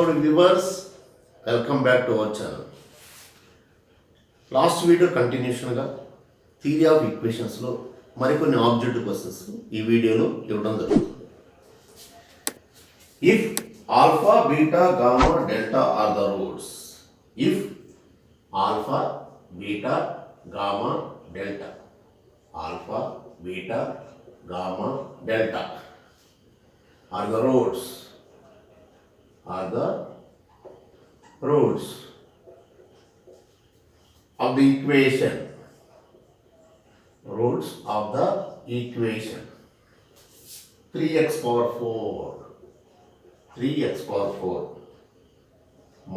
morning viewers, welcome back to our channel. Last video కంటిన్యూషన్గా theory of ఈక్వేషన్స్లో మరికొన్ని objective questions ఈ వీడియోలో ఇవ్వడం జరుగుతుంది. If alpha beta gamma delta are the roots, if alpha beta gamma delta, alpha beta gamma delta are the roots, are the roots of the equation, roots of the equation 3x power 4, 3x power 4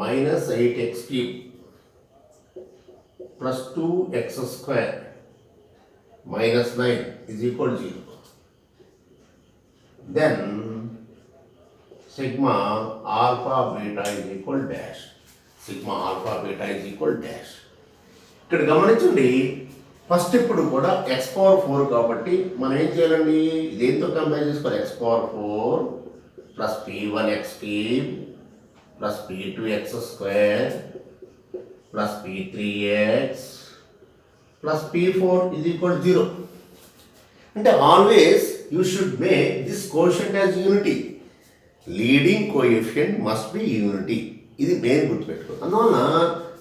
minus 8x cube plus 2x square minus 9 is equal to 0. Then sigma alpha beta is equal dash, sigma alpha beta is equal dash. ఇక్కడ గమనించండి, first ఇప్పుడు కూడా X power 4 కాబట్టి మనం ఏం చేయాలండి, దేంతో compare చేసుకోవాలి, X power 4 plus p1x cube plus p2x square plus p3x plus p4 is equal to 0. అంటే always you should make this quotient as unity. Leading coefficient must be unity. ఇది main గుర్తుపెట్టుకో. అందువల్ల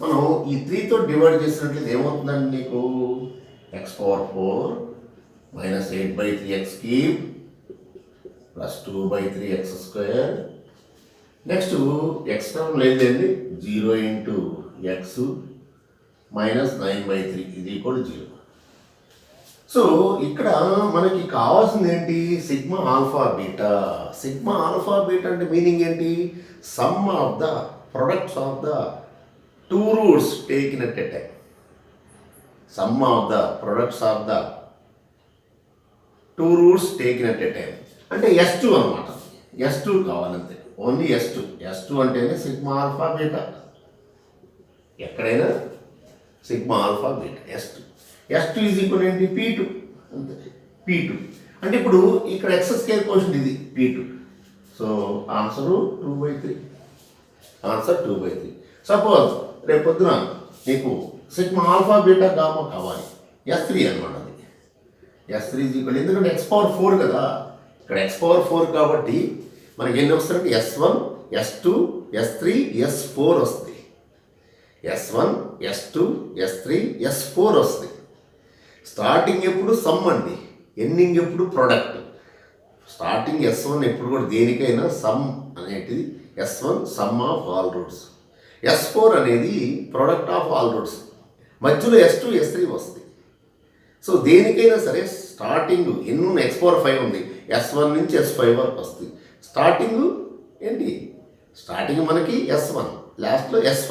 మనం ఈ 3తో డివైడ్ చేసినట్లయితే ఏమవుతుందండి, నీకు X power 4 minus 8/3x cube plus 2/3x square, next X term లేదండి 0 ఇంటూ ఎక్స్ మైనస్ 9/3 ఇది ఈక్వల్ 0. సో ఇక్కడ మనకి కావాల్సింది ఏంటి, sigma alpha beta. Sigma alpha beta అంటే మీనింగ్ ఏంటి, sum of the products of the two roots taken at a time. Sum of the products of the two roots taken at a time అంటే S2 అనమాట. S2 కావాలంతే, only S2. S2 అంటేనే sigma alpha beta. ఎక్కడైనా sigma alpha beta S2. S2 is equal ఏంటి, P2 అంతే. P2 అంటే ఇప్పుడు ఇక్కడ ఎక్స్ స్కేర్ కోషంట్ ఇది P2. So answer 2/3, answer 2/3. Suppose రేపు పొద్దున నీకు సిగ్మా ఆల్ఫా బీటా గామా కావాలి, S3 అనమాట. అది S3 ఈజ్ ఈక్వల్, ఎందుకంటే ఎక్స్ పవర్ 4 కదా, ఇక్కడ ఎక్స్ పవర్ 4 కాబట్టి మనకి ఎన్ని వస్తాయంటే S1 S2 S3 S4 వస్తుంది. S1 S2 S3 S4 వస్తుంది. స్టార్టింగ్ ఎప్పుడు సమ్ అండి, ఎండింగ్ ఎప్పుడు ప్రొడక్ట్. స్టార్టింగ్ S1 ఎప్పుడు కూడా దేనికైనా సమ్ అనేటిది S1 some of all roots, S4 అనేది ప్రొడక్ట్ ఆఫ్ ఆల్ రూట్స్, మధ్యలో S2 S3 వస్తుంది. సో దేనికైనా సరే స్టార్టింగ్ ఎన్ని ఎక్స్ పవర్ 5 ఉంది, S1 నుంచి S5 వరకు వస్తుంది. స్టార్టింగ్ ఏంటి, స్టార్టింగ్ మనకి S1, లాస్ట్లో S5.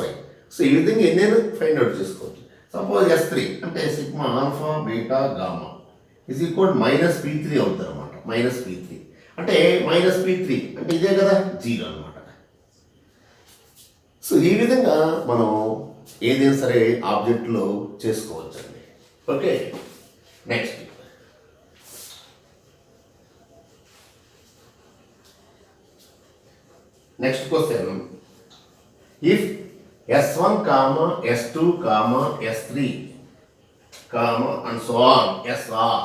సో ఈ విధంగా ఎన్నైనా ఫైండ్ అవుట్ చేసుకోవచ్చు. సపోజ్ S3 అంటే sigma alpha beta gamma is equal minus P3 అవుతుంది అనమాట. మైనస్ P3 అంటే మైనస్ P3 అంటే ఇదే కదా 0 అనమాట. సో ఈ విధంగా మనం ఏదైనా సరే ఆబ్జెక్ట్లో చేసుకోవచ్చండి. Okay, next question. If S1 comma S2 comma S3 comma and so on SR,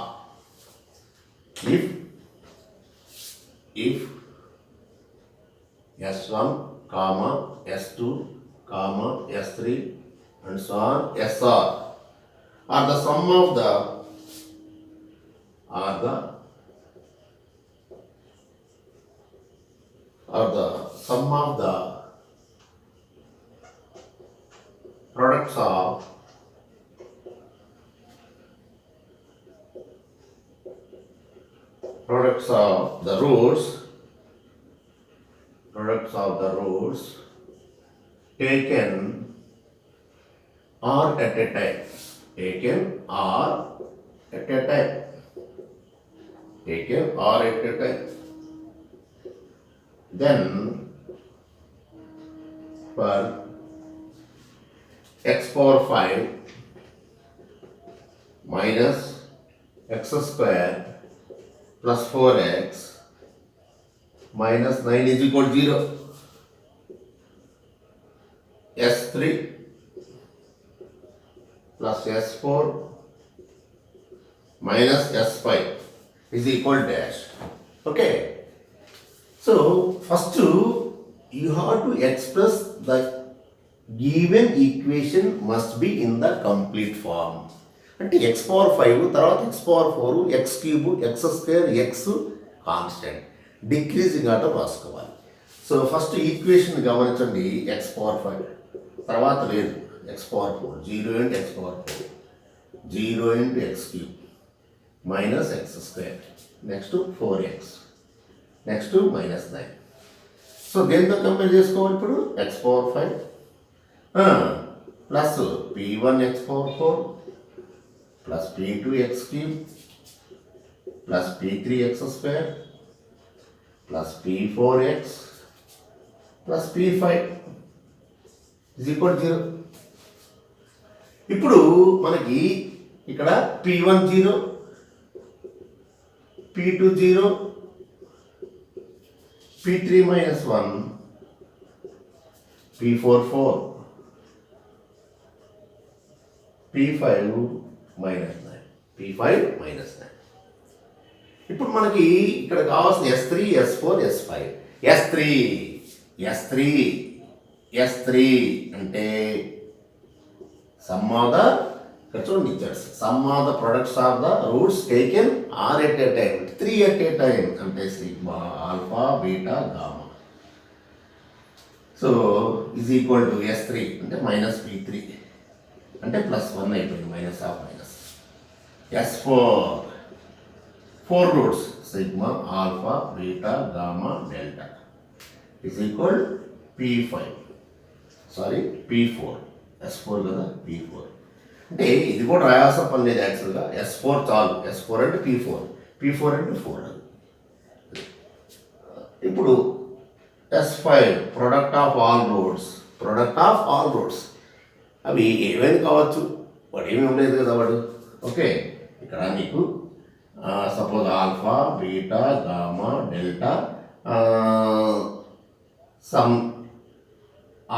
if S1 comma S2 comma S3 and so on SR are the sum of the sum of the products of the roots taken R at a time, taken R at a time, taken R at a time. Then for x power 5 minus x square plus 4x minus 9 is equal to 0. S3 plus S4 minus S5 is equal dash. Okay. So first you have to express the given equation must be in the complete form. అంటే X power 5 తర్వాత X power 4 X cube X square X constant decreasing order రాసుకోవాలి. So first equation గమనించండి, X power 5 తర్వాత లేదు X power 4 0 into X power 4 0 into X cube minus X square next 4x next minus 9. So దేంతో compare చేసుకోవాలి ఇప్పుడు X power 5 plus p1 X power 4 plus p2 X cube plus p3 X square plus p4x plus p5 is equal 0. ఇప్పుడు మనకి ఇక్కడ p1 0 p2 0 p3 minus 1 p4 4 p5 minus 9 p5 minus 9. ఇప్పుడు మనకి ఇక్కడ కావాల్సిన S3 S4 S5 S3 అంటే some of the ఇక్కడ చూడండి ఇచ్చాడు sum of the products of the roots taken are at a time 3 at a time అంటే sigma alpha beta gamma. So is equal to S3 అంటే minus p3 అంటే plus 1 అయిపోయింది minus of minus S4 4 roots sigma alpha beta gamma delta is equal p5 sorry p4 S4 కదా p4 అంటే ఇది కూడా రాయాల్సిన పని లేదు యాక్చువల్గా S4 చాలు S4 అంటే p4 అంటే 4 అది. ఇప్పుడు S5 product of all roots అవి ఏమైనా కావచ్చు వాడు ఏమీ ఉండేది కదా వాడు. ఓకే ఇక్కడ నీకు suppose alpha beta gamma delta sum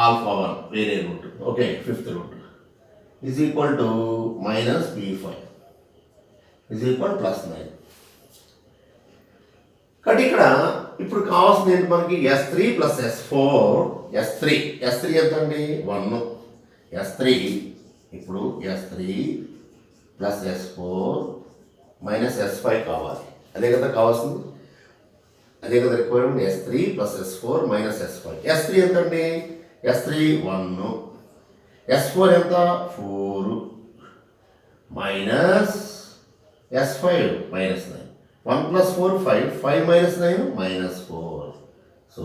alpha 1 వేరే root okay 5th root is equal to minus p5 is equal plus 9. కాబట్టి ఇక్కడ ఇప్పుడు కావాల్సింది ఏంటి మనకి S3 ప్లస్ S4 S3 ఎంత అండి 1 S3 ఇప్పుడు S3 plus S4 minus S5 కావాలి. అదే కదా కావాల్సింది, అదే కదా requirement. S3 plus S4 minus S5 S3 ఎంత అండి S3 1 S4 ఎంత 4 minus S5 minus 9 1 plus 4 5 minus 9 minus 4. So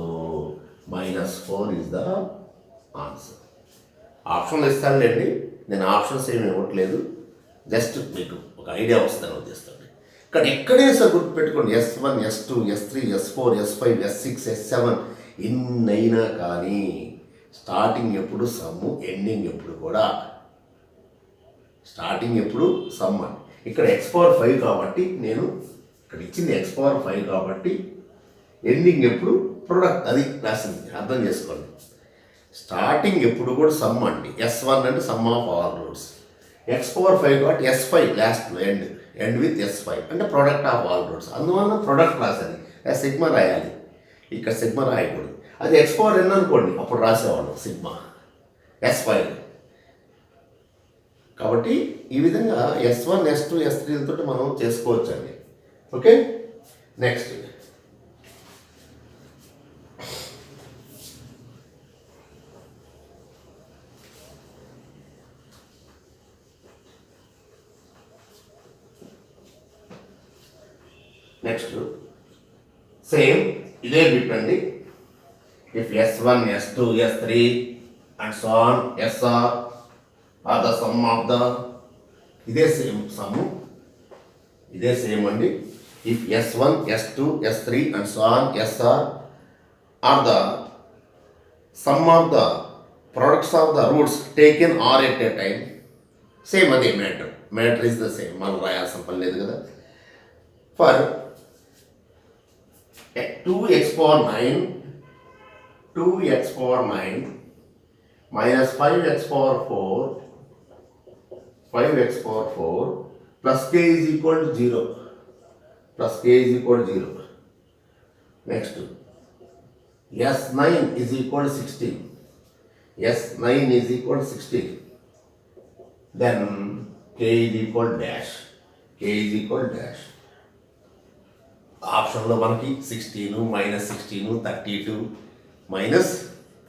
minus 4 is the answer. ఆప్షన్లు ఇస్తానులేండి, నేను ఆప్షన్స్ ఏమి ఇవ్వట్లేదు, జస్ట్ మీకు ఒక ఐడియా వస్తుందని ఉద్దేశండి. ఇక్కడ ఎక్కడైనా సార్ గుర్తుపెట్టుకోండి S1 S2 S3 S4 S5 S6 S7 ఎన్నైనా కానీ స్టార్టింగ్ ఎప్పుడు సమ్ము ఎండింగ్ ఎప్పుడు కూడా సమ్ అని. ఇక్కడ ఎక్స్ పవర్ 5 కాబట్టి నేను ఇక్కడ ఇచ్చింది ఎక్స్ పవర్ 5 కాబట్టి ఎండింగ్ ఎప్పుడు ప్రొడక్ట్ అది రాసింది అర్థం చేసుకోండి. స్టార్టింగ్ ఎప్పుడు కూడా సమ్ అండి. S1 అంటే some of all roots. X power 5 కాబట్టి S5 last end with S5 అంటే ప్రొడక్ట్ ఆఫ్ ఆల్ రూట్స్. అందువల్ల ప్రొడక్ట్ రాసేది సిగ్మా రాయాలి, ఇక్కడ సిగ్మా రాయకూడదు. అది ఎక్స్ పవర్ n అనుకోండి అప్పుడు రాసేవాళ్ళం సిగ్మా S5. కాబట్టి ఈ విధంగా S1 S2 S3 తోటి మనం చేసుకోవచ్చు అండి. ఓకే నెక్స్ట్ సేమ్ ఇదే బిట్ అండి. If S1, S2, S3 and so on SR are the sum of the ఇదే సేమ్ అండి. If S1, S2, S3 and so on SR are the sum of the products of the roots taken R at a time, same అదే matter is the same, మనం రాయాల్సిన పని లేదు కదా. For 2x power 9 minus 5x power 4, 5x power 4 plus k is equal to 0, plus k is equal to 0. Next, s9 is equal to 16, s9 is equal to 16, then k is equal to dash, k is equal to dash. ఆప్షన్లో మనకి 16 minus 16 32 minus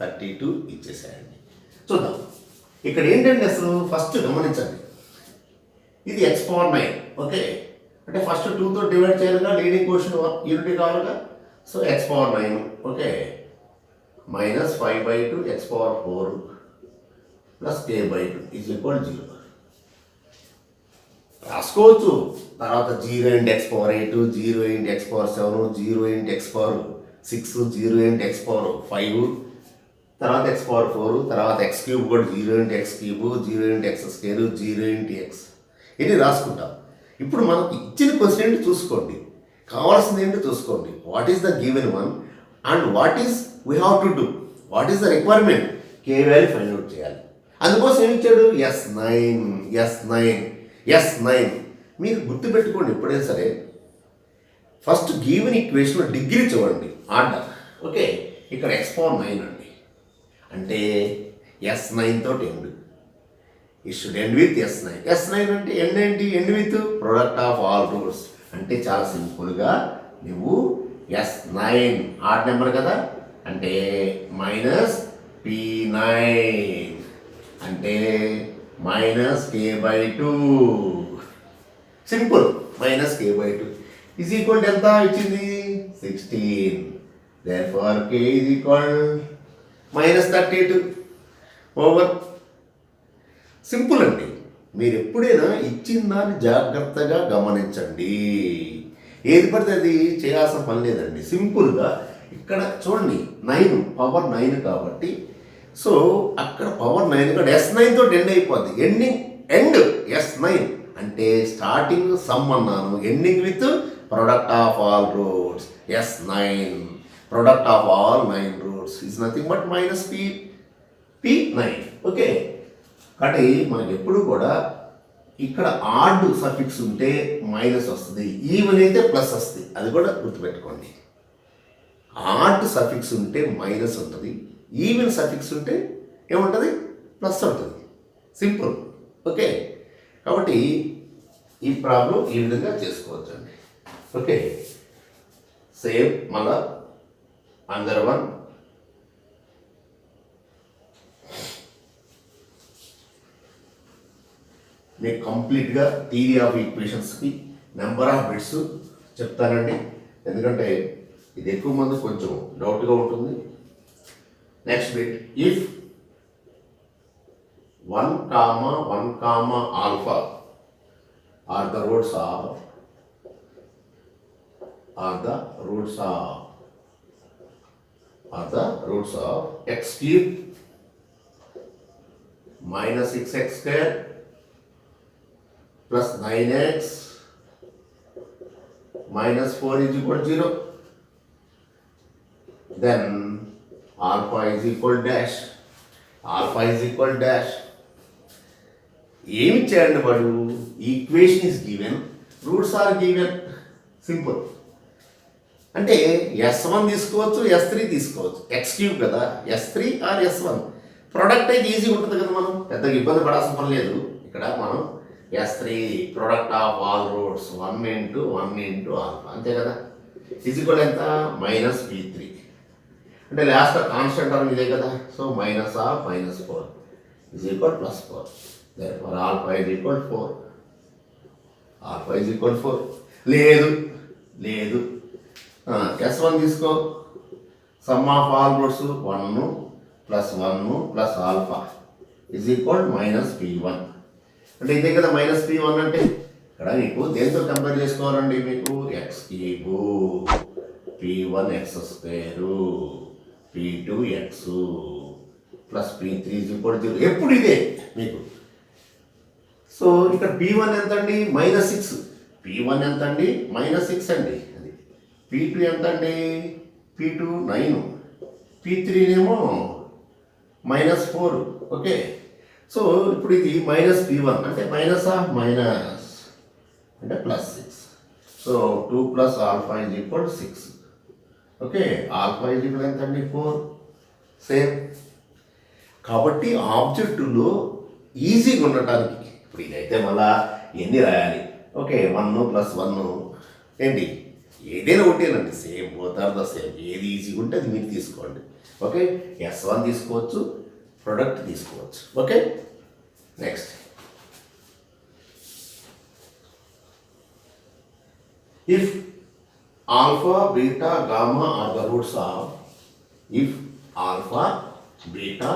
32 ఇచ్చేసాయండి. చూద్దాం ఇక్కడ ఏంటంటే అసలు first గమనించండి, ఇది x power 9, okay, అంటే first 2తో డివైడ్ చేయాలిగా, లీడింగ్ క్వశ్చన్ యూనిటీ కావాలిగా. So x power 9, okay, minus 5/2 x power 4 plus k/2 is equal 0 రాసుకోవచ్చు. తర్వాత 0 into x power 8, 0 into x power 7, 0 into x power 6, 0 into x power 5, తర్వాత x power 4, తర్వాత x cube కూడా 0 into x cube, 0 into x square, 0 into x, ఇది రాసుకుంటాం. ఇప్పుడు మనకి ఇచ్చిన క్వశ్చన్ ఏంటి చూసుకోండి, కావాల్సింది ఏంటో చూసుకోండి. What is the given one and what is we have to do, what is the requirement, K value find out చేయాలి. అందుకోసం ఏమి ఇచ్చాడు, S9. మీరు గుర్తుపెట్టుకోండి ఎప్పుడైనా సరే, ఫస్ట్ గివెన్ ఈక్వేషన్ డిగ్రీ చూడండి, ఆర్డర్, ఓకే. ఇక్కడ x పవర్ 9 అండి, అంటే S9 తోటి end, it should end with S9. S9 అంటే ఎండ్ ఏంటి, end with product of all roots, అంటే చాలా సింపుల్గా నువ్వు S9 ఆడ్ నెంబర్ కదా, అంటే మైనస్ P9 అంటే minus k/2, simple, minus k/2 is equal ఎంత ఇచ్చింది 16, therefore k is equal minus 32 over. Simple అండి. మీరు ఎప్పుడైనా ఇచ్చిన దాన్ని జాగ్రత్తగా గమనించండి, ఏది పడితే అది చేయాల్సిన పని లేదండి. సింపుల్గా ఇక్కడ చూడండి, 9 పవర్ 9 కాబట్టి, సో అక్కడ పవర్ 9 కూడా S9 తోటి ఎండ్ అయిపోద్ది, ఎండ్ S9 అంటే స్టార్టింగ్ సమ్ అన్నాను, ending with product of all roots, S9 product of all 9 roots is nothing but minus P9, okay. కాబట్టి మనకి ఎప్పుడు కూడా ఇక్కడ ఆడ్ సఫిక్స్ ఉంటే మైనస్ వస్తుంది, ఈవెన్ అయితే ప్లస్ వస్తుంది, అది కూడా గుర్తుపెట్టుకోండి. ఆడ్ సఫిక్స్ ఉంటే మైనస్ ఉంటుంది, ఈవెన్ సఫిక్స్ ఉంటే ఏముంటుంది, ప్లస్ ఉంటుంది, సింపుల్, ఓకే. కాబట్టి ఈ ప్రాబ్లం ఈ విధంగా చేసుకోవచ్చు అండి, ఓకే. సేమ్ మళ్ళా అందర్ వన్, మీకు కంప్లీట్గా థియరీ ఆఫ్ ఈక్వేషన్స్కి నెంబర్ ఆఫ్ బిట్స్ చెప్తానండి, ఎందుకంటే ఇది ఎక్కువ మంది కొంచెం డౌట్గా ఉంటుంది. Next bit, if 1, alpha are the roots of x cube minus 6x square plus 9x minus 4 is equal to 0, then alpha is equal dash, ఏమి చేయండి వాడు, equation is given, roots are given, simple. అంటే S1 తీసుకోవచ్చు, S3 తీసుకోవచ్చు, x cube కదా, S3 are S1. Product అయితే easy ఉంటుంది కదా, మనం పెద్దగా ఇబ్బంది పడాల్సిన పని లేదు. ఇక్కడ మనం S3 product of all roots 1 into alpha, అంతే కదా, ఈక్వల్ ఎంత మైనస్ P3, అంటే లాస్ట్ కాన్స్టెంట్ టర్మ్ ఇదే కదా, so minus of -4 is equal +4, therefore alpha is equal 4. లేదు S1 తీసుకో, some of all roots 1 plus alpha is equal -P1, అంటే ఇదే కదా -P1 అంటే. ఇక్కడ మీకు దేంతో కంపేర్ చేసుకోవాలండి, మీకు x cube, P1 x square, P2 x plus P3 is equal 0, ఎప్పుడు ఇదే మీకు. సో ఇక్కడ P1 ఎంత అండి, -6, P1 ఎంత అండి, -6 అండి, అది. P2 ఎంత అండి, P2 9, P3 ఏమో -4. ఓకే, సో ఇప్పుడు ఇది -p1 అంటే మైనస్ అంటే +6. So 2 + alpha = 6. ఓకే, ఆల్ఫా ఎంత అండి 4. సేమ్. కాబట్టి ఆబ్జెక్టులో ఈజీగా ఉండటానికి ఇప్పుడు ఇదైతే మళ్ళా ఎన్ని రాయాలి? ఓకే, 1 + 1 ఏంటి, ఏదైనా ఒకటేనండి, same, both are the same. ఏది ఈజీగా ఉంటే అది మీరు తీసుకోండి. ఓకే, S1 తీసుకోవచ్చు, ప్రొడక్ట్ తీసుకోవచ్చు. Okay, next. If alpha beta gamma are the roots of if alpha beta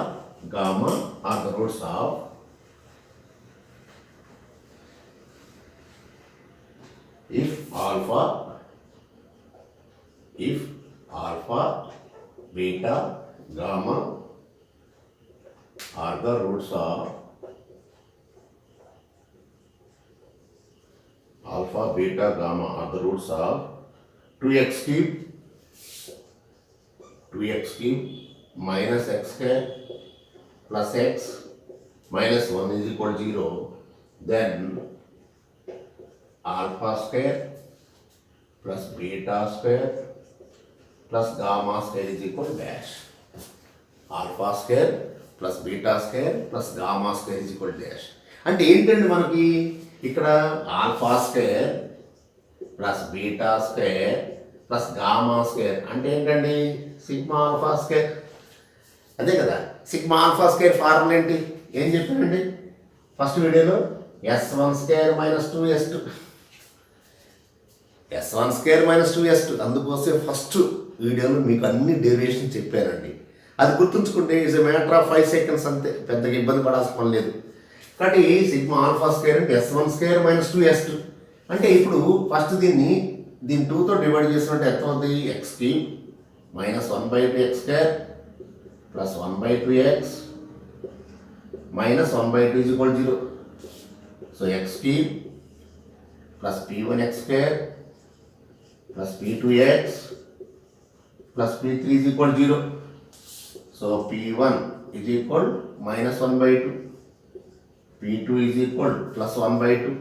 gamma are the roots of if alpha beta gamma are the roots of alpha beta gamma are the roots of 2x cube minus x square plus x minus 1 = 0, then alpha square plus beta square plus gamma square = dash. Alpha square plus beta square plus gamma square = dash. అంటే ఏంటండి మనకి ఇక్కడ alpha square plus beta square plus gamma square అంటే ఏంటండి sigma alpha square. అదే కదా, sigma alpha square formula ఏంటి, ఏం చెప్పానండి ఫస్ట్ వీడియోలో? S1² - 2S2. S1² - 2S2. అందుకోసం ఫస్ట్ వీడియోలో మీకు అన్ని డెరివేషన్ చెప్పానండి. అది గుర్తుంచుకుంటే is a matter of 5 seconds అంతే, పెద్దగా ఇబ్బంది పడాల్సిన పని లేదు. కాబట్టి సిగ్మా ఆల్ఫా స్క్వేర్ అంటే S1² - 2S2. అంటే ఇప్పుడు ఫస్ట్ దీన్ని 2తో డివైడ్ చేసినట్టు ఎంత అవుతుంది? x³ minus 1/2x² plus 1/2x minus 1/2 = 0. So x³ plus p1x² plus p2x plus p3 = 0. So p1 = -1/2, p2 + 1/2,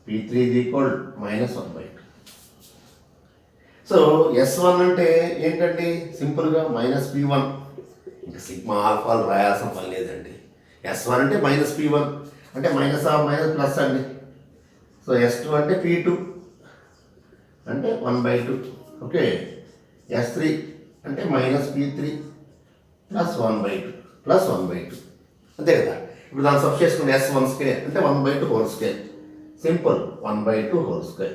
p3 -1/2. So S1 అంటే ఏంటండి, సింపుల్గా -p1. ఇంకా సిగ్మా ఆల్ఫాలు రాయాల్సిన పని లేదండి. S1 అంటే -p1 అంటే మైనస్ ప్లస్ అండి. సో S2 అంటే p2 అంటే 1/2. ఓకే, S3 అంటే -p3 ప్లస్ 1/2 అంతే కదా. ఇప్పుడు దాన్ని సబ్ చేసుకుంటే S1² అంటే 1/2² సింపుల్, 1/2²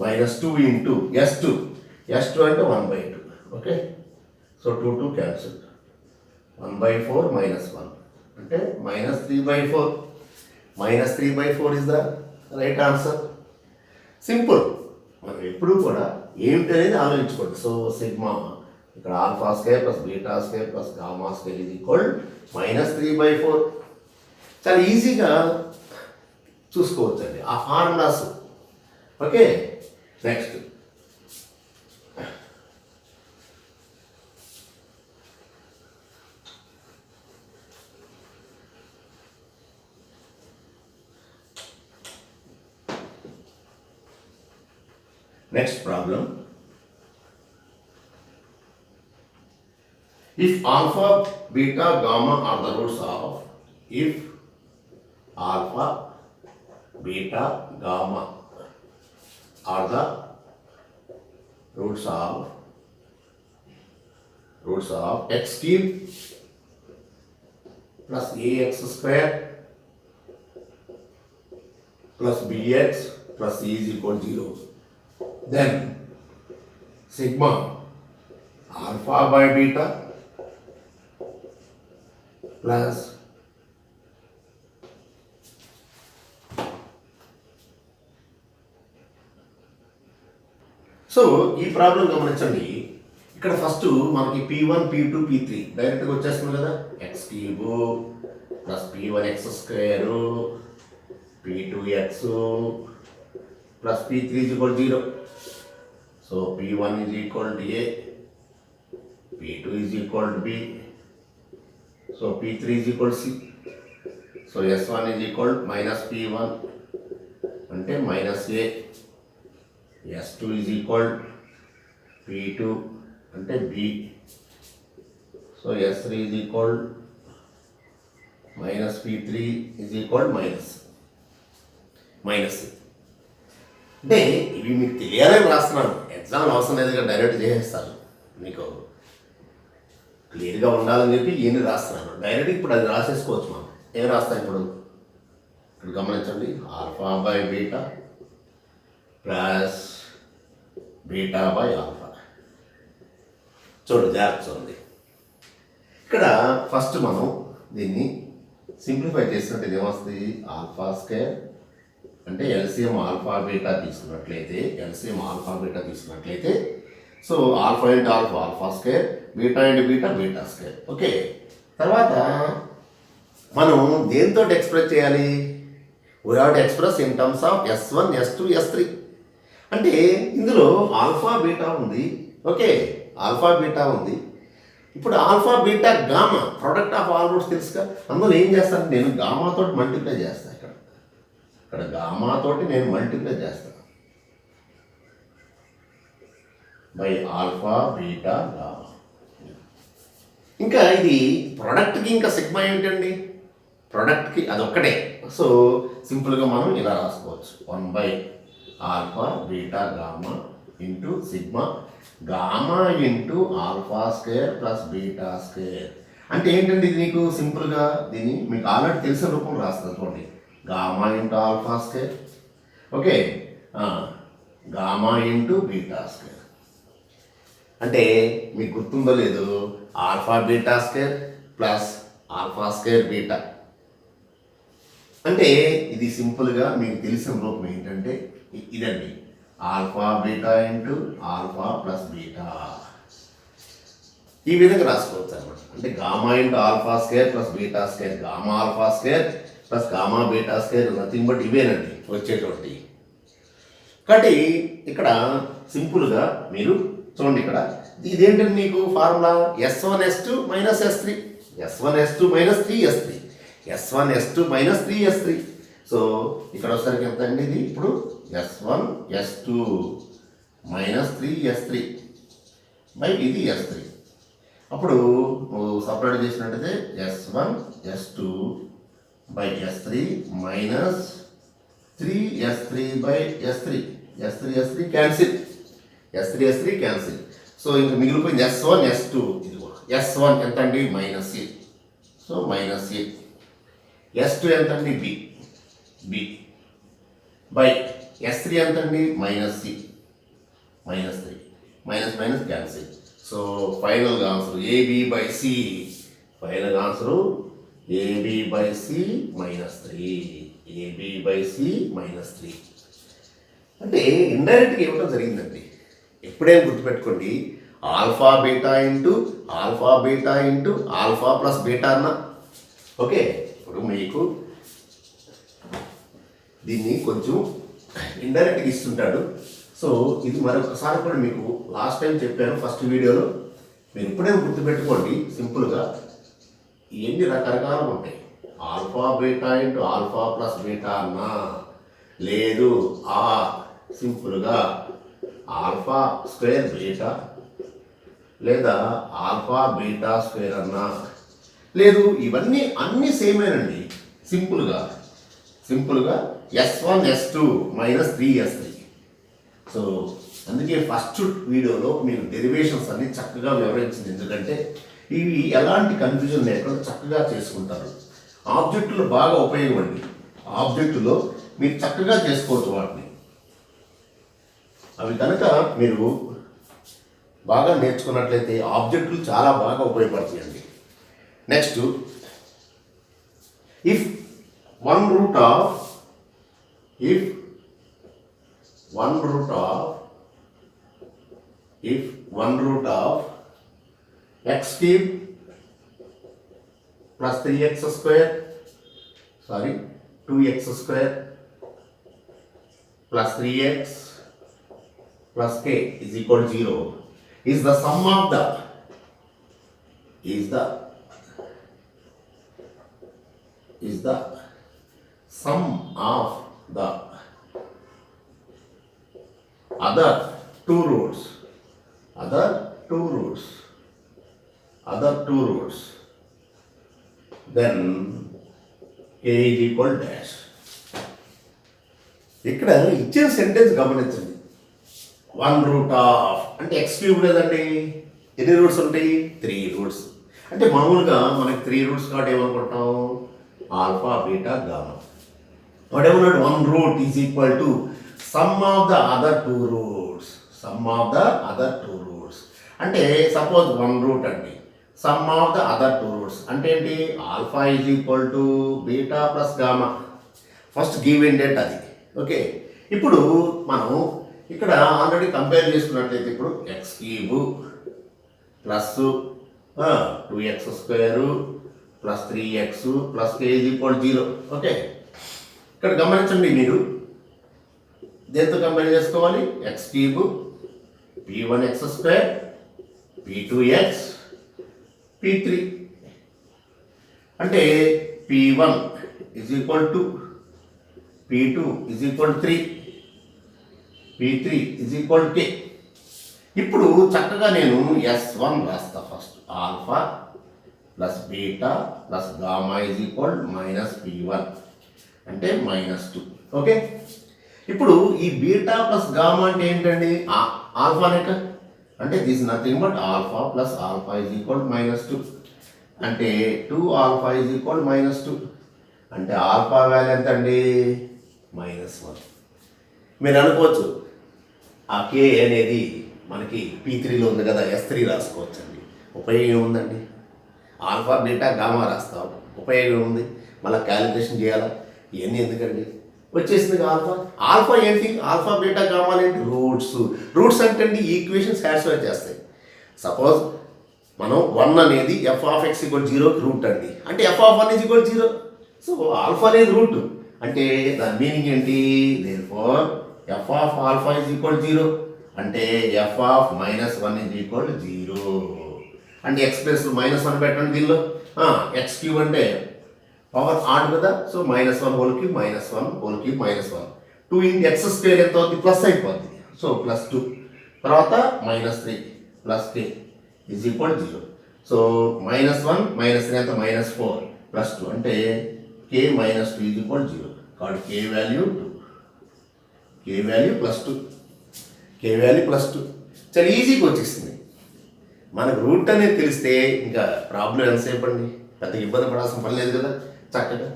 -2 into S2 అంటే 1/2. ఓకే, సో 2 క్యాన్సిల్, 1/4 -1 అంటే -3/4. -3/4 is the right answer. Simple. మనం ఎప్పుడు కూడా ఏమిటి అనేది ఆలోచించుకోండి. సో సిగ్మా ఇక్కడ alpha square plus beta square plus gamma square -3/4. చాలా ఈజీగా చూసుకోవచ్చండి ఆ formulas. Okay, next. Next problem. If alpha, beta, gamma are the roots of, if alpha, beta, gamma are the roots of x³ plus ax² plus bx plus c = 0, then sigma alpha by beta plus so ఈ problem గమనించండి. ఇక్కడ first మనకి p1 p2 p3 డైరెక్ట్గా వచ్చేస్తుంది కదా. x³ plus p1x² p2x plus p3 = 0. So p1 = a, p2 = b, So P3 is equal to C. So S1 is equal to minus P1 అంటే minus A. S2 is equal to P2 అంటే B. So S3 is equal to minus P3 is equal to minus అంటే ఇవి మీకు తెలియాలని రాస్తున్నాను. Exam అవసరం లేదుగా, direct చేసేస్తాను. మీకు క్లియర్గా ఉండాలని చెప్పి ఇవన్నీ రాస్తున్నాను. డైరెక్ట్ ఇప్పుడు అది రాసేసుకోవచ్చు. మనం ఏం రాస్తాం ఇప్పుడు గమనించండి. Alpha by beta plus beta by alpha. జాగ్రత్త చూడండి. ఇక్కడ ఫస్ట్ మనం దీన్ని సింప్లిఫై చేసినట్టు ఏమొస్తుంది? ఆల్ఫా స్క్వేర్ అంటే ఎల్సిఎం ఆల్ఫా బీటా తీసుకున్నట్లయితే so alpha into alpha square, beta into beta square. Okay, తర్వాత మనం దేంతో ఎక్స్ప్రెస్ చేయాలి? We have to express in terms of S1, S2, S3. అంటే ఇందులో ఆల్ఫా బీటా ఉంది. ఓకే, ఆల్ఫా బీటా ఉంది. ఇప్పుడు alpha beta gamma product of all roots తెలుసుగా. అందులో ఏం చేస్తాను? నేను గామాతో మల్టిప్లై చేస్తాను. ఇక్కడ గామాతోటి నేను మల్టిప్లై చేస్తాను బై ఆల్ఫా బీటా గామా. ఇంకా ఇది ప్రోడక్ట్కి ఇంకా సిగ్మా ఏమిటండి? ప్రోడక్ట్కి అదొక్కటే. సో సింపుల్గా మనం ఇలా రాసుకోవచ్చు. 1 by alpha beta gamma into sigma gamma into alpha square plus beta square. అంటే ఏంటండి ఇది? నీకు సింపుల్గా దీన్ని మీకు ఆల్రెడీ తెలిసిన రూపం రాస్తుంది. చూడండి, gamma into alpha square, okay, gamma into beta square. అంటే మీకు గుర్తుందో లేదు, alpha beta square plus alpha square beta. అంటే ఇది సింపుల్గా మీకు తెలిసిన రూపం ఏంటంటే ఇదండి, alpha beta into alpha plus beta. ఈ విధంగా రాసుకోవచ్చు అనమాట. అంటే gamma into alpha square plus beta square, gamma alpha square plus gamma beta square nothing but ఇవేనండి వచ్చేటువంటి. కాబట్టి ఇక్కడ సింపుల్గా మీరు చూడండి, ఇక్కడ ఇదేంటంటే మీకు formula S1 S2 minus S3, S1 S2 minus 3S3, S1 S2 minus 3S3. So ఇక్కడ వచ్చేసరికి ఎంత అండి? ఇది ఇప్పుడు S1 S2 minus 3S3 by ఇది S3. అప్పుడు నువ్వు సపరేట్ చేసినట్టయితే S1 S2 by S3 minus 3S3 by S3. S3 cancel. S3 cancel. So ఇంకా మిగిలిపోయింది S1 S2. ఇది కూడా S1 ఎంత అండి? Minus A. So minus A. S2 ఎంత అండి? B బై S3 ఎంత అండి? Minus C. Minus 3 minus cancel. So ఫైనల్గా answer AB by C. Final answer AB by C minus 3. AB by C minus 3. అంటే ఇండైరెక్ట్గా ఇవ్వడం జరిగిందండి. ఎప్పుడేం గుర్తుపెట్టుకోండి, alpha beta into alpha plus beta అన్న. ఓకే, ఇప్పుడు మీకు దీన్ని కొంచెం ఇండైరెక్ట్గా ఇస్తుంటాడు. సో ఇది మరొకసారి కూడా మీకు లాస్ట్ టైం చెప్పాను ఫస్ట్ వీడియోలో. మీరు ఎప్పుడైనా గుర్తుపెట్టుకోండి సింపుల్గా. ఎన్ని రకరకాలు ఉంటాయి. Alpha beta into alpha plus beta అన్నా, లేదు సింపుల్గా ఆల్ఫా స్క్వేర్ బీటా, లేదా ఆల్ఫా బీటా స్క్వేర్ అన్నా, లేదు ఇవన్నీ అన్నీ సేమేనండి. సింపుల్గా S1 S2 minus 3S3. So అందుకే ఫస్ట్ వీడియోలో మీరు డెరివేషన్స్ అన్ని చక్కగా వివరించింది. ఎందుకంటే ఇవి ఎలాంటి కన్ఫ్యూజన్ లేకుండా చక్కగా చేసుకుంటారు. ఆబ్జెక్టులు బాగా ఉపయోగపడి ఆబ్జెక్టులో మీరు చక్కగా చేసుకోవచ్చు వాటిని. అవి కనుక మీరు బాగా నేర్చుకున్నట్లయితే ఆబ్జెక్టులు చాలా బాగా ఉపయోగపడతాయండి. Next, if one root of x cube plus 3x square, 2x square plus 3x plus k is equal to 0 is the sum of the is the sum of the other two roots, other two roots, then k is equal dash. ఇక్కడ ఇచ్చిన sentence గమనించండి. 1√, అంటే X cube లేదండి, ఎన్ని roots ఉంటాయి? 3 roots. అంటే మామూలుగా మనకి 3 రూట్స్ కాబట్టి ఏమనుకుంటాం? Alpha beta gamma. వాట్ ఏమన్నాడు? 1 root is equal to sum of the other 2 roots, sum of the other 2 roots. అంటే సపోజ్ 1 రూట్ అండి, sum of the other 2 roots అంటే ఏంటి? Alpha is equal to beta plus gamma. First given date అది. Okay, ఇప్పుడు మనం ఇక్కడ already compare చేసుకున్నట్లయితే ఇప్పుడు x cube plus 2x² plus 3x plus k is equal 0. Okay, ఇక్కడ గమనించండి, మీరు దేంతో కంపేర్ చేసుకోవాలి? X cube p1x² p2x p3 అంటే p1 is equal to p2 is equal 3, p3 is equal k. ఇప్పుడు చక్కగా నేను S1 రాస్తా. First alpha plus beta plus gamma is equal -p1 అంటే -2. ఓకే, ఇప్పుడు ఈ బీటా ప్లస్ గామా అంటే ఏంటండి? ఆల్ఫానేక, అంటే this nothing but alpha plus alpha is equal -2 అంటే 2 ఆల్ఫా ఈజ్ ఈక్వల్ -2 అంటే ఆల్ఫా వాల్యూ ఎంత అండి? -1. మీరు అనుకోవచ్చు ఆ కే అనేది మనకి p3లో ఉంది కదా, S3 రాసుకోవచ్చు అండి. ఉపయోగం ఏముందండి? ఆల్ఫా బీటా గామా రాస్తాం, ఉపయోగం ఉంది. మళ్ళీ క్యాలిక్యులేషన్ చేయాలా? ఇవన్నీ ఎందుకండి? వచ్చేసింది ఆల్ఫా. ఆల్ఫా ఏంటి? ఆల్ఫా బీటా గామా ఏంటి? రూట్స్ అంటే అండి ఈక్వేషన్ సాటిస్ఫై చేస్తాయి. సపోజ్ మనం 1 అనేది f(x) = 0కి రూట్ అండి, అంటే f(1) = 0. సో ఆల్ఫా అనేది రూట్ అంటే దాని మీనింగ్ ఏంటి? దేర్ఫోర్ f(α) = 0 అంటే f(-1) = 0 అంటే x ప్లస్ -1 పెట్టండి దీనిలో. x³ అంటే పవర్ ఆడ్ కదా, so -1 whole cube -1 whole cube -1 2 × x² ఎంత అవుతుంది? ప్లస్ అయిపోద్ది. సో +2 తర్వాత -3 plus k is equal 0. So -1 -3 ఎంత? -4 ప్లస్ 2 అంటే k -2 ఈజ్ ఈక్వల్ 0. కాబట్టి k value 2, k value +2, k value +2. చాలా ఈజీగా వచ్చేసింది. మనకు రూట్ అనేది తెలిస్తే ఇంకా ప్రాబ్లం ఎంతసేపు అండి? పెద్దగా ఇబ్బంది పడాల్సిన పని లేదు కదా, చక్కగా.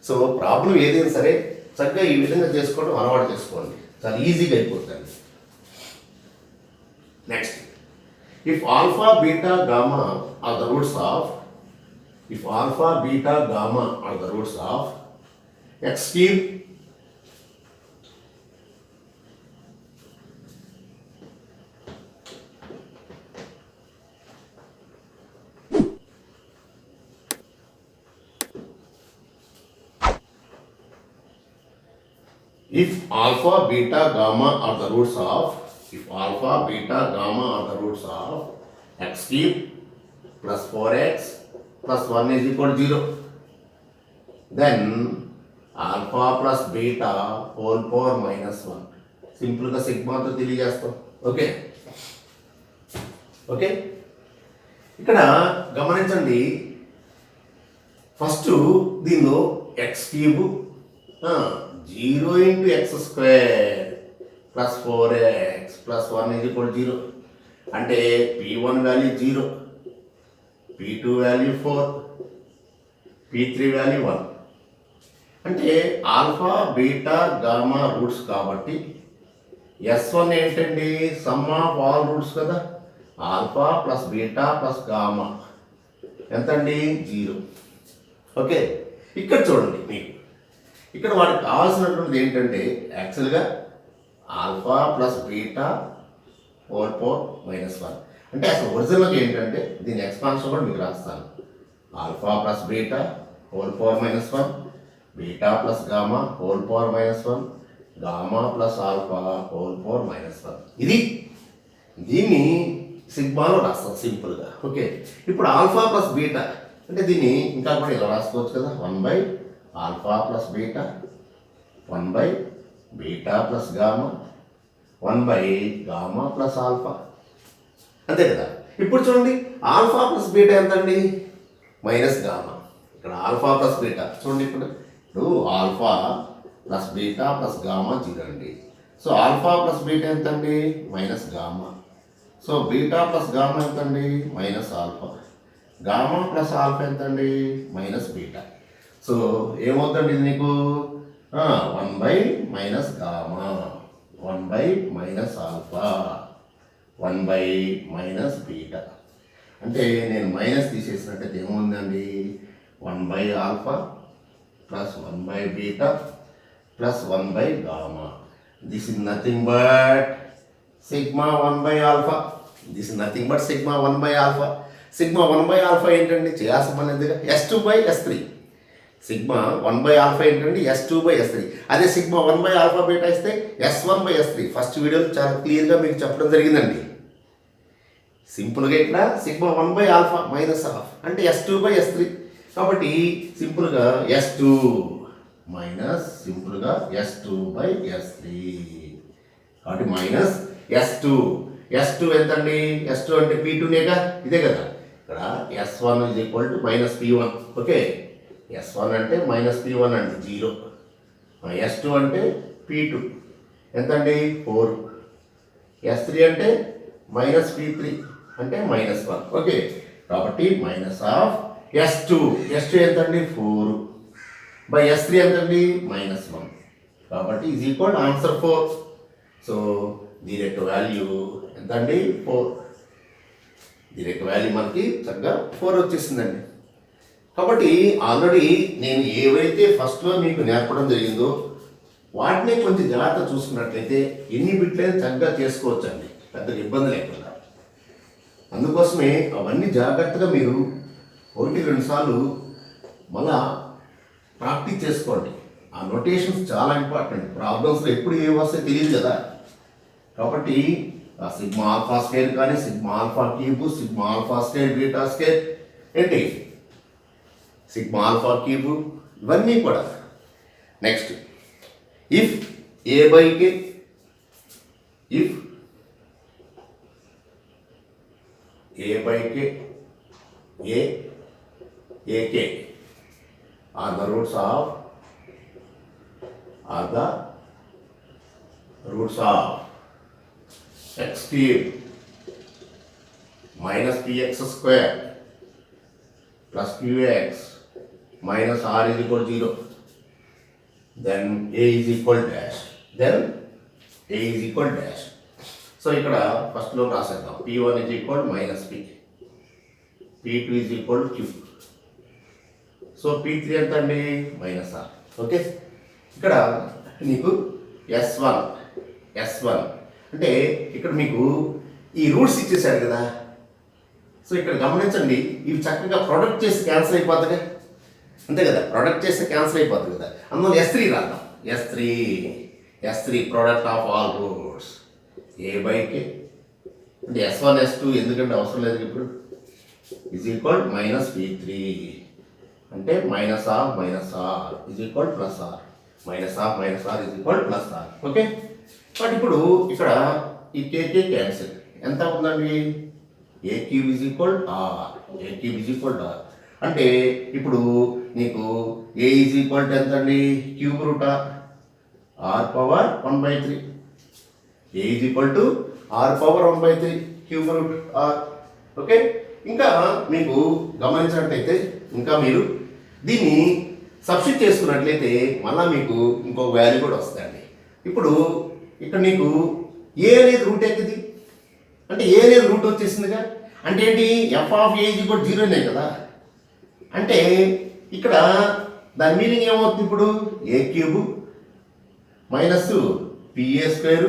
సో ప్రాబ్లం ఏదైనా సరే చక్కగా ఈ విధంగా చేసుకోవడం అలవాటు చేసుకోండి, చాలా ఈజీగా అయిపోతుంది. Next, if alpha beta gamma are the roots of x³ If alpha, beta, gamma are the roots of x³ plus 4x plus 1 is equal to 0, then alpha plus beta whole power -1. సింపుల్గా సిగ్మాతో తెలియజేస్తాం. Okay, ఇక్కడ గమనించండి. First దీనిలో x³ 0 × x² plus 4x plus 1 is equal to 0 అంటే p1 value 0, p2 value 4, p3 value 1. అంటే alpha beta gamma roots కాబట్టి S1 ఏంటండి? Some of all roots కదా, alpha plus beta plus gamma ఎంతండి? 0. ఓకే, ఇక్కడ చూడండి, మీకు ఇక్కడ వాటికి కావాల్సినటువంటిది ఏంటంటే యాక్చువల్గా alpha plus beta whole power -1. అంటే అసలు ఒరిజినల్గా ఏంటంటే దీని ఎక్స్పాన్షన్ కూడా మీకు రాస్తాను. Alpha plus beta whole power -1, beta plus gamma whole power -1, gamma plus alpha whole power -1. దీన్ని సిగ్మాలో రాస్తాం సింపుల్గా. ఓకే, ఇప్పుడు ఆల్ఫా ప్లస్ బీటా అంటే దీన్ని ఇంకా కూడా ఇలా రాసుకోవచ్చు కదా, 1/α plus beta, 1/β plus gamma, 1/γ plus alpha, అంతే కదా. ఇప్పుడు చూడండి ఆల్ఫా ప్లస్ బీటా ఎంత అండి, మైనస్ గామా. ఇక్కడ ఆల్ఫా ప్లస్ బీటా చూడండి, ఇప్పుడు alpha plus beta plus gamma 0 అండి. సో ఆల్ఫా ప్లస్ బీటా ఎంత అండి, minus gamma. So beta plus gamma ఎంత అండి, minus alpha. Gamma plus alpha ఎంత అండి, మైనస్ బీటా. సో ఏమవుతుంది ఇది నీకు 1 minus gamma, 1 minus alpha, 1 minus beta. అంటే నేను మైనస్ తీసేసినట్టయితే ఏముందండి, 1/α plus 1/β plus 1/γ. This is nothing but sigma 1/α. This is nothing but sigma 1/α. Sigma 1/α ఏంటండి, చేయాల్సిన అనేది S2/S3. సిగ్మా 1/α ఏంటండి, S2/S3. అదే సిగ్మా 1/α బీటా ఇస్తే S1/S3. ఫస్ట్ వీడియోలో చాలా క్లియర్గా మీకు చెప్పడం జరిగిందండి. సింపుల్గా ఇక్కడ సిగ్మా 1/α మైనస్ హాఫ్ అంటే S2/S3. కాబట్టి సింపుల్గా S2 మైనస్ సింపుల్గా S2/S3. కాబట్టి మైనస్ S2 ఎంత అండి, S2 అంటే P2నేగా, ఇదే కదా. ఇక్కడ S1 is equal to minus P1. Okay, S1 అంటే మైనస్ P1 అంటే 0. S2 అంటే P2 ఎంత అండి, 4. S3 అంటే మైనస్ P3 అంటే -1. ఓకే, కాబట్టి మైనస్ ఆఫ్ S2 ఎంత అండి, 4 బై S3 ఎంత అండి, -1. కాబట్టి is equal answer 4. So direct value ఎంత అండి, 4. డైరెక్ట్ వాల్యూ మనకి చక్కగా 4 వచ్చేసిందండి. కాబట్టి ఆల్రెడీ నేను ఏవైతే ఫస్ట్లో మీకు నేర్పడం జరిగిందో వాటిని కొంచెం జాగ్రత్త చూసుకున్నట్లయితే ఎన్ని బిట్లైనా చక్కగా చేసుకోవచ్చండి, పెద్దగా ఇబ్బంది లేకుండా. అందుకోసమే అవన్నీ జాగ్రత్తగా మీరు 1-2 సార్లు మళ్ళా ప్రాక్టీస్ చేసుకోండి. ఆ నోటేషన్స్ చాలా ఇంపార్టెంట్. ప్రాబ్లమ్స్లో ఎప్పుడు ఏ వస్తే తెలియదు కదా. కాబట్టి సిగ్మా ఆల్ఫా స్క్వేర్ కానీ, sigma alpha cube, sigma alpha square, beta square ఏంటి, సిగ్మా ఆల్ఫా క్యూబ్, ఇవన్నీ కూడా. Next if A/K, if A/K, AK are the roots of x cube minus px square plus qx minus r is equal to 0, then a is equal dash, so ఇక్కడ first లో రాసేద్దాం. P1 is equal minus P, P2 is equal to Q. So P3 ఎంత అండి, -R. Okay, ఇక్కడ నీకు S1 అంటే ఇక్కడ మీకు ఈ రూట్స్ ఇచ్చేసాడు కదా. సో ఇక్కడ గమనించండి, ఇవి చక్కగా ప్రొడక్ట్ చేసి క్యాన్సిల్ అయిపోతుంది, అంతే కదా. ప్రొడక్ట్ చేస్తే క్యాన్సిల్ అయిపోతుంది కదా. అందులో S3 రాద్దాం. S3 product of all roots A/K అంటే S1 S2 ఎందుకంటే అవసరం లేదు ఇప్పుడు, ఈజ్ ఈక్వల్ మైనస్ P3 అంటే minus of minus r is equal plus r, minus of minus r is equal plus r. Okay, but ఇప్పుడు ఇక్కడ ఈ కేకే క్యాన్సిల్ ఎంత ఉందండి, A3 ఈజ్ ఈక్వల్ ఆర్, అంటే ఇప్పుడు నీకు A ఈజ్ ఈక్వల్ టు ఎంత అండి, cube root r power 1/3. A is equal to r power 1/3 cube root r. Okay, ఇంకా మీకు గమనించినట్లయితే ఇంకా మీరు దీన్ని సబ్స్టిట్యూట్ చేసుకున్నట్లయితే మళ్ళీ మీకు ఇంకొక వాల్యూ కూడా వస్తుందండి. ఇప్పుడు ఇక్కడ నీకు ఏ అనేది రూట్ ఎక్కింది అంటే ఏ అనేది రూట్ వచ్చేసిందిగా, అంటే ఏంటి, f(a)0 కదా. అంటే ఇక్కడ దాని మీనింగ్ ఏమవుతుంది, ఇప్పుడు A³ minus PA²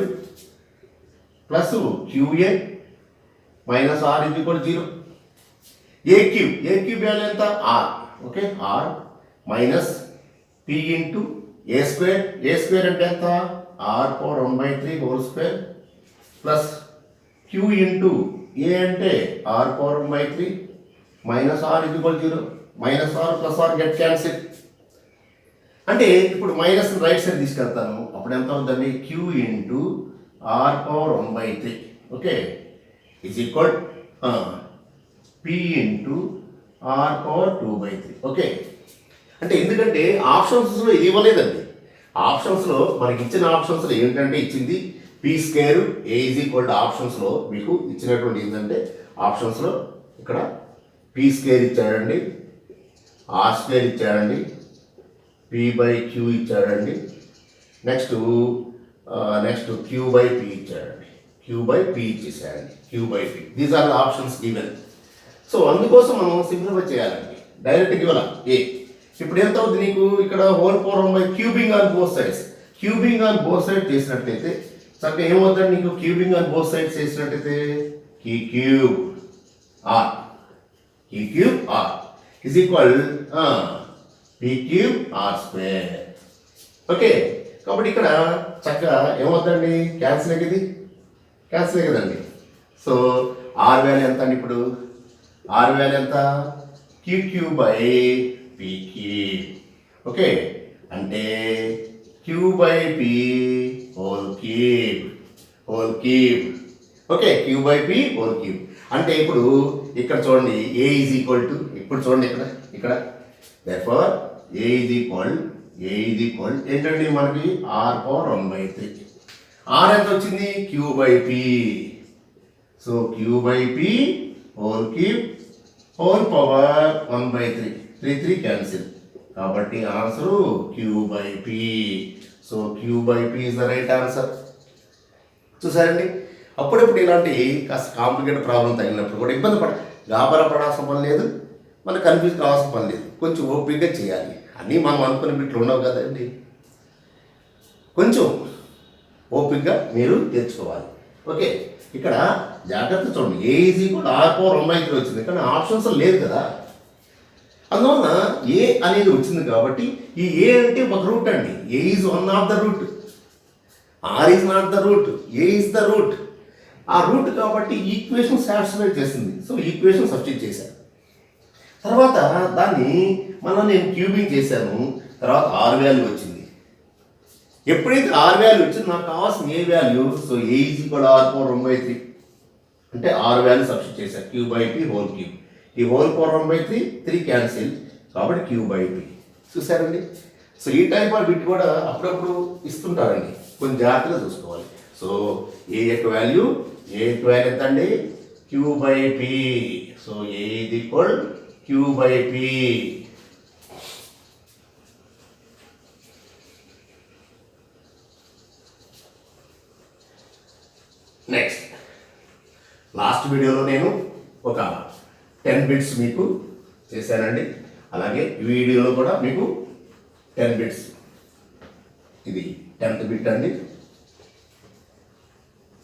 plus QA minus R is equal 0. A³ value ఎంత, R. Okay, R minus P into A² అంటే ఎంత, R power 1/3 whole square plus Q into A అంటే R power 1/3 minus R is equal 0. Minus R plus R get cancel. అంటే ఇప్పుడు minus right side తీసుకెళ్తాను, అప్పుడు ఎంత అవుతుందండి, Q into R power 1/3 okay is equal P into R power 2/3 okay. అంటే ఎందుకంటే ఆప్షన్స్లో ఇది ఇవ్వలేదండి. ఆప్షన్స్లో మనకి ఇచ్చిన ఆప్షన్స్లో ఏంటంటే ఇచ్చింది P square A is equal to ఆప్షన్స్లో మీకు ఇచ్చినటువంటి ఏంటంటే ఆప్షన్స్లో ఇక్కడ పీ స్క్వేర్ ఇచ్చాడండి, ఆర్ స్క్వేర్ ఇచ్చాడండి, p/q ఇచ్చాడండి, నెక్స్ట్ q/p ఇచ్చాడండి, q/p ఇచ్చేసాడండి, q/p these are the options given. So అందుకోసం మనం సింప్లిఫై చేయాలండి, డైరెక్ట్ ఇవ్వాల ఏ. ఇప్పుడు ఎంత అవుతుంది నీకు ఇక్కడ whole power 1 cubing on both sides, cubing on both side చేసినట్లయితే చక్కగా ఏమవుతుంది నీకు, క్యూబింగ్ ఆన్ బోత్ సైడ్స్ చేసినట్లయితే కి cube R is equal P cube R square okay. కాబట్టి ఇక్కడ చక్కగా ఏమవుతుందండి, క్యాన్సిల్ అయ్యేది, క్యాన్సిల్ అయ్యేదండి. సో ఆర్ వాల్యూ ఎంత అండి, ఇప్పుడు ఆర్ వాల్యూ ఎంత, q/p ఓకే. అంటే q/p whole cube okay, q/p whole cube. అంటే ఇప్పుడు ఇక్కడ చూడండి ఏ ఈజ్ ఈక్వల్ టు, ఇప్పుడు చూడండి ఇక్కడ therefore a is equal ఏంటండి మనకి ఆర్ పవర్ 1/3. ఆర్ ఎంత వచ్చింది, q/p. So q/p whole cube whole power 1/3, 3 cancel, కాబట్టి answer q/p. So q/p is the right answer. చూసారండి, అప్పుడప్పుడు ఇలాంటి కాస్త కాంప్లికేటెడ్ ప్రాబ్లం తగిలినప్పుడు కూడా ఇబ్బంది గాబరా పడాల్సిన పని లేదు, మనకు కన్ఫ్యూజ్ కావాల్సిన పని లేదు, కొంచెం ఓపికగా చేయాలి. అన్నీ మనం అనుకునే బిట్లు ఉండవు కదండి, కొంచెం ఓపికగా మీరు తెచ్చుకోవాలి ఓకే. ఇక్కడ జాగ్రత్త చూడండి, ఏ ఈజ్ ఈక్వల్ ఆర్ పవర్ 1/3 వచ్చింది, కానీ ఆప్షన్స్ లేదు కదా, అందువలన ఏ అనేది వచ్చింది కాబట్టి ఈ ఏ అంటే ఒక రూట్ అండి, A is one of the root, or is not the root, A is the root. ఆ రూట్ కాబట్టి ఈక్వేషన్ సాటిస్ఫై చేస్తుంది. సో ఈక్వేషన్ సబ్స్టిట్యూట్ చేశాను, తర్వాత దాన్ని మళ్ళీ నేను క్యూబింగ్ చేశాను, తర్వాత ఆర్ వాల్యూ వచ్చింది. ఎప్పుడైతే ఆర్ వాల్యూ వచ్చింది నాకు కావాల్సిన a value, so a is equal r power 1/3 అంటే ఆర్ వాల్యూ సబ్స్టిట్యూట్ చేశాను, q/p హోల్ క్యూబ్. ఈ హోల్ పవర్ 1/3 3 క్యాన్సిల్, కాబట్టి q/p. చూసారండి, సో ఈ టైప్ ఆఫ్ బిట్ కూడా అప్పుడప్పుడు ఇస్తుంటారండి, కొంచెం జాగ్రత్తగా చూసుకోవాలి. సో ఏ యొక్క వాల్యూ ఎంత అండి, q/p. So a is equal q/p. Next last వీడియోలో నేను ఒక 10 బిట్స్ మీకు చేశానండి, అలాగే ఈ వీడియోలో కూడా మీకు 10 బిట్స్, ఇది 10th బిట్ అండి.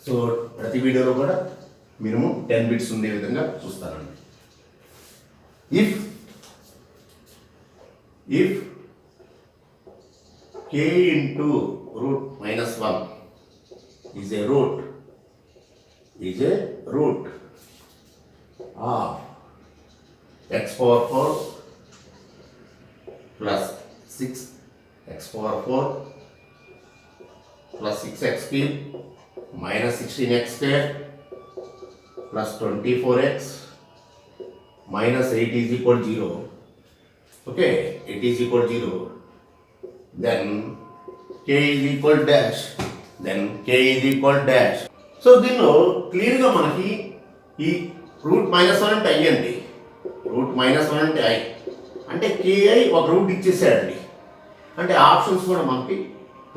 సో ప్రతి వీడియోలో కూడా మినిమం 10 బిట్స్ ఉండే విధంగా చూస్తానండి. If k into root -1 is a root of x power 4 plus 6x power 4 plus 6x cube minus 16x square plus 24x minus 8 is equal 0. Okay, 8 is equal 0. Then k is equal dash. So దీనిలో క్లియర్గా మనకి ఈ route -1 అంటే i అండి, route -1 అంటే i అంటే ki ఒక route ఇచ్చేసాడండి. అంటే ఆప్షన్స్ కూడా మనకి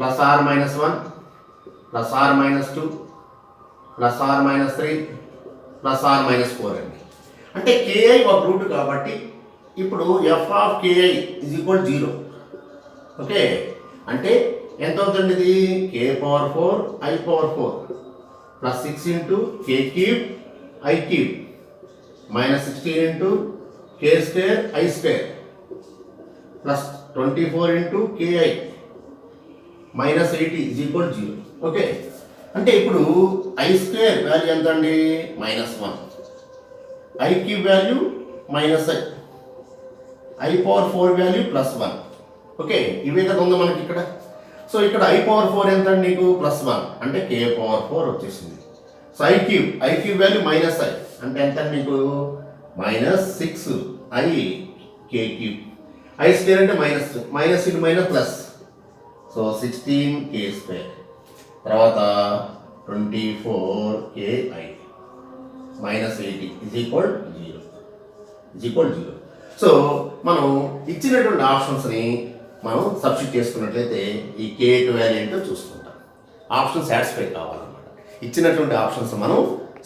+r-1 +r-2 +r-3 +r-4 అండి. అంటే ki ఒక రూట్ కాబట్టి ఇప్పుడు f of ki is equal 0 okay. అంటే ఎంత అవుతుంది ఇది, k power 4 i power 4 plus 6 into k cube i cube minus 16 into k square i square plus 24 into ki minus 80 is equal 0 okay. అంటే ఇప్పుడు i square value ఎంత అండి, -1, i cube value -i I power 4 value plus 1. Okay, ఇవే కదా ఉందా మనకి ఇక్కడ. So ఇక్కడ I power 4 ఎంత నీకు ప్లస్ 1 అంటే K power 4 వచ్చేసింది. So I cube value minus I అంటే ఎంత నీకు minus 6I K cube. I square అంటే మైనస్ ఇటు minus plus. So 16K square తర్వాత 24KI minus 80 is equal 0. So మనం ఇచ్చినటువంటి ఆప్షన్స్ని మనం సబ్స్టిట్యూట్ చేసుకున్నట్లయితే ఈ K వాల్యూ ఏంటో చూసుకుంటాం. ఆప్షన్ సాటిస్ఫై కావాలన్నమాట. ఇచ్చినటువంటి ఆప్షన్స్ మనం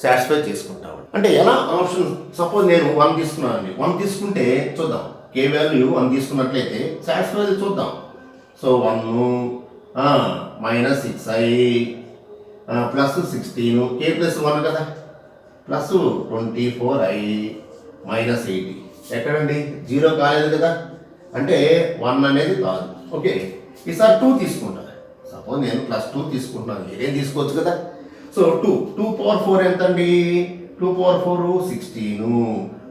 సాటిస్ఫై చేసుకుంటాం. అంటే ఎలా ఆప్షన్, సపోజ్ నేను 1 తీసుకున్నానండి. 1 తీసుకుంటే చూద్దాం, K వాల్యూ 1 తీసుకున్నట్లయితే సాటిస్ఫై చూద్దాం. So 1 minus 6I plus 16 K plus 1 కదా, ప్లస్ 24I మైనస్ 80. ఎక్కడండి 0 కాలేదు కదా, అంటే 1 అనేది కాదు. ఓకే, ఈసారి 2 తీసుకుంటా. సపోజ్ నేను ప్లస్ 2 తీసుకుంటున్నాను, ఏదేం తీసుకోవచ్చు కదా. సో 2 పవర్ 4 ఎంత అండి, 2 పవర్ 4 16,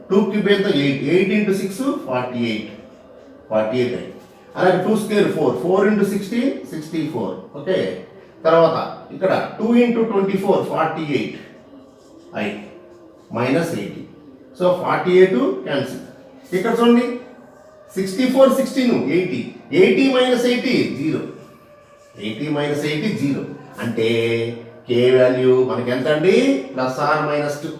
2 క్యూబ్ ఎంత 8 ఇంటూ 6 48 అలాగే 2 స్క్వేర్ 4 ఇంటూ 16 64. ఓకే, తర్వాత ఇక్కడ 2 into 24 48I minus 80. So 48 cancel. ఇక్కడ చూడండి 64 16 80 మైనస్ 80 0. 80 మైనస్ 80 0 అంటే K వాల్యూ మనకి ఎంత అండి ప్లస్ ఆర్ మైనస్ 2.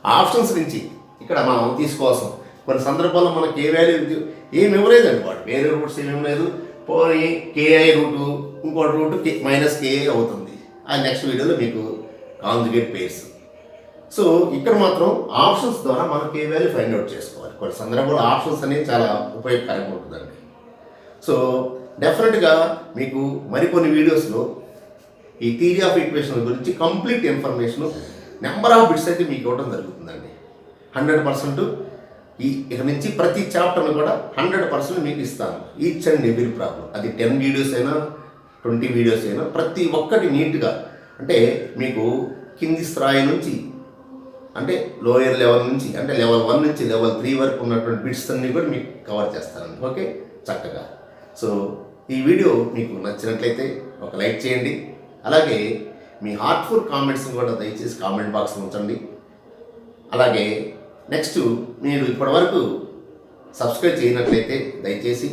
ఆప్షన్స్ నుంచి ఇక్కడ మనం తీసుకోవాల్సిన కొన్ని సందర్భాల్లో మన K వాల్యూ ఏమి ఇవ్వలేదండి, వాడు వేరే రూట్స్ ఏమి లేదు. పోనీ KI రూటు ఇంకోటి రూట్ మైనస్ KI అవుతుంది. అది నెక్స్ట్ వీడియోలో మీకు కాంజుగేట్ పేర్స్. సో ఇక్కడ మాత్రం ఆప్షన్స్ ద్వారా మనం K వాల్యూ ఫైండ్ అవుట్ చేసుకోవాలి. కొన్ని సందర్భాల్లో ఆప్షన్స్ అనేవి చాలా ఉపయోగకరంగా ఉంటుందండి. సో డెఫినెట్గా మీకు మరికొన్ని వీడియోస్లో ఈ థియరీ ఆఫ్ ఈక్వేషన్ గురించి complete information number of bits అయితే మీకు ఇవ్వడం జరుగుతుందండి. 100% ఇక నుంచి ప్రతి చాప్టర్ను కూడా 100% మీకు ఇస్తాను. ఈచ్ అండ్ ఎవ్రీ ప్రాబ్లం, అది 10 వీడియోస్ అయినా 20 వీడియోస్ అయినా ప్రతి ఒక్కటి నీట్గా, అంటే మీకు కింది స్థాయి నుంచి అంటే లోయర్ లెవెల్ నుంచి అంటే లెవెల్ 1 నుంచి లెవెల్ 3 వరకు ఉన్నటువంటి బిట్స్ అన్నీ కూడా మీకు కవర్ చేస్తానండి. ఓకే, చక్కగా. సో ఈ వీడియో మీకు నచ్చినట్లయితే ఒక లైక్ చేయండి. అలాగే మీ హార్ట్ఫుల్ కామెంట్స్ని కూడా దయచేసి కామెంట్ బాక్స్లో ఉంచండి. అలాగే నెక్స్ట్ మీరు ఇప్పటివరకు సబ్స్క్రైబ్ చేయనట్లయితే దయచేసి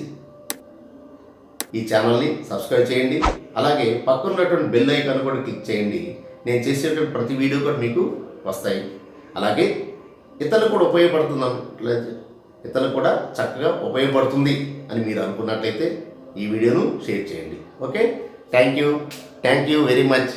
ఈ ఛానల్ని సబ్స్క్రైబ్ చేయండి. అలాగే పక్కనున్నటువంటి బెల్ ఐకాన్ కూడా క్లిక్ చేయండి. నేను చేసేటువంటి ప్రతి వీడియో కూడా మీకు వస్తాయి. అలాగే ఇతరులకు కూడా ఉపయోగపడుతున్నట్లయితే, ఇతరులకు కూడా చక్కగా ఉపయోగపడుతుంది అని మీరు అనుకున్నట్లయితే ఈ వీడియోను షేర్ చేయండి. Okay, thank you very much.